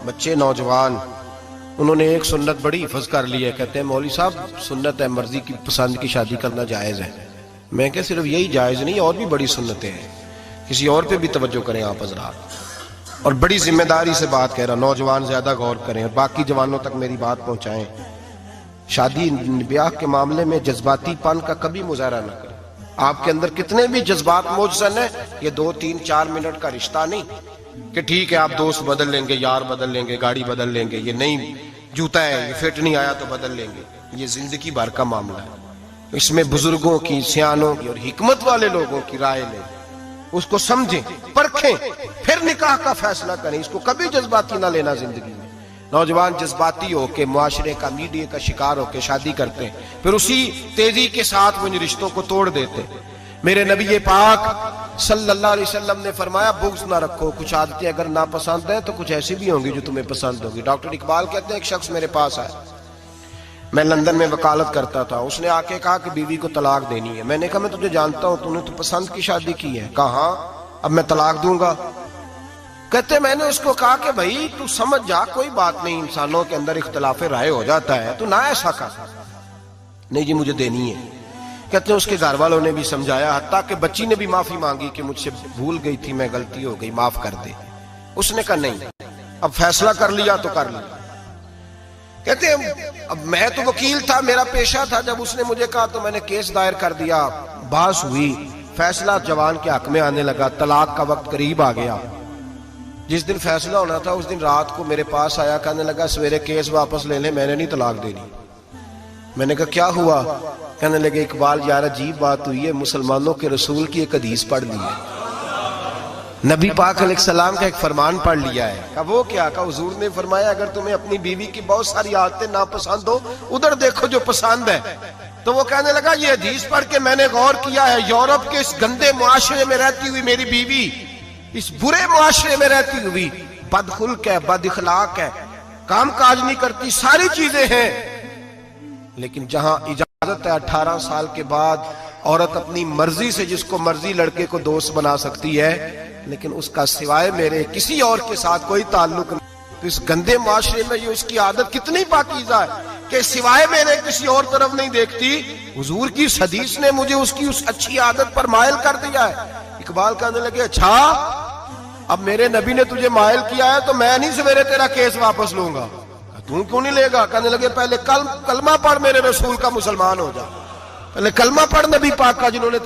بچے نوجوان، انہوں نے ایک سنت بڑی حفظ کر لی ہے، کہتے ہیں مولوی صاحب سنت ہے مرضی کی پسند کی شادی کرنا جائز ہے۔ میں کہ صرف یہی جائز نہیں، اور بھی بڑی سنتیں ہیں، کسی اور پہ بھی توجہ کریں آپ حضرات، اور بڑی ذمہ داری سے بات کہہ رہا، نوجوان زیادہ غور کریں اور باقی جوانوں تک میری بات پہنچائیں۔ شادی بیاہ کے معاملے میں جذباتی پن کا کبھی مظاہرہ نہ کریں۔ آپ کے اندر کتنے بھی جذبات موجزن ہیں، یہ 2 3 4 منٹ کا رشتہ نہیں کہ ٹھیک ہے آپ دوست بدل لیں گے، یار بدل لیں گے، گاڑی بدل لیں گے، یہ نہیں جوتا ہے یہ فٹ نہیں آیا تو بدل لیں گے، یہ زندگی بھر کا معاملہ ہے۔ اس میں بزرگوں کی، سیانوں کی اور حکمت والے لوگوں کی رائے لیں، اس کو سمجھیں، پرکھیں، پھر نکاح کا فیصلہ کریں۔ اس کو کبھی جذباتی نہ لینا زندگی میں۔ نوجوان جذباتی ہو کے، معاشرے کا، میڈیا کا شکار ہو کے شادی کرتے ہیں، پھر اسی تیزی کے ساتھ وہ ان رشتوں کو توڑ دیتے ہیں۔ میرے نبی پاک صلی اللہ علیہ وسلم نے فرمایا بغض نہ رکھو، کچھ عادتیں اگر ناپسند ہیں تو کچھ ایسی بھی ہوں گی جو تمہیں پسند ہوگی۔ ڈاکٹر اقبال کہتے ہیں ایک شخص میرے پاس آیا، میں لندن میں وکالت کرتا تھا، اس نے آ کے کہا کہ بیوی کو طلاق دینی ہے۔ میں نے کہا میں تجھے جانتا ہوں، تو نے تو پسند کی شادی کی ہے۔ کہا ہاں، اب میں طلاق دوں گا؟ کہتے میں نے اس کو کہا کہ بھائی تو سمجھ جا، کوئی بات نہیں، انسانوں کے اندر اختلاف رائے ہو جاتا ہے، تو نہ ایسا کر۔ نہیں جی مجھے دینی ہے۔ کہتے ہیں اس کے گھر والوں نے بھی سمجھایا، حتیٰ کہ بچی نے بھی معافی مانگی کہ مجھ سے بھول گئی تھی، میں غلطی ہو گئی، معاف کر دے۔ اس نے کہا نہیں، اب فیصلہ کر لیا تو کر لیا۔ کہتے ہیں اب میں تو وکیل تھا، میرا پیشہ تھا، جب اس نے مجھے کہا تو میں نے کیس دائر کر دیا، بحث ہوئی، فیصلہ جوان کے حق میں آنے لگا، طلاق کا وقت قریب آ گیا۔ جس دن فیصلہ ہونا تھا اس دن رات کو میرے پاس آیا، کہنے لگا سویرے کیس واپس لے لیں، میں نے نہیں طلاق دینی۔ میں نے کہا کیا ہوا؟ کہنے لگے اقبال یار عجیب بات ہوئی ہے، مسلمانوں کے رسول کی ایک حدیث پڑھ لی ہے، نبی پاک علیہ السلام کا ایک فرمان پڑھ لیا ہے۔ کہا وہ کیا؟ کہا حضور نے فرمایا اگر تمہیں اپنی بیوی کی بہت ساری عادتیں ناپسند ہو، ادھر دیکھو جو پسند ہے۔ تو وہ کہنے لگا یہ حدیث پڑھ کے میں نے غور کیا ہے، یورپ کے اس گندے معاشرے میں رہتی ہوئی میری بیوی اس برے معاشرے میں رہتی ہوئی بد خلق ہے، بد اخلاق ہے، کام کاج نہیں کرتی، ساری چیزیں ہیں، لیکن جہاں اجازت ہے 18 سال کے بعد عورت اپنی مرضی سے جس کو مرضی لڑکے کو دوست بنا سکتی ہے، لیکن اس کا سوائے میرے کسی اور کے ساتھ کوئی تعلق نہیں۔ تو اس گندے معاشرے میں یہ اس کی عادت کتنی پاکیزہ ہے کہ سوائے میرے کسی اور طرف نہیں دیکھتی۔ حضور کی اس حدیث نے مجھے اس کی اس اچھی عادت پر مائل کر دیا ہے۔ اقبال کہنے لگے اچھا اب میرے نبی نے تجھے مائل کیا ہے تو میں نہیں سویرے تیرا کیس واپس لوں گا۔ تم کیوں نہیں لے گا؟ کہنے لگے پہلے کلمہ پڑھ میرے رسول کا مسلمان ہو جا، پہلے کلمہ پڑھ نبی پاک کا جنہوں نے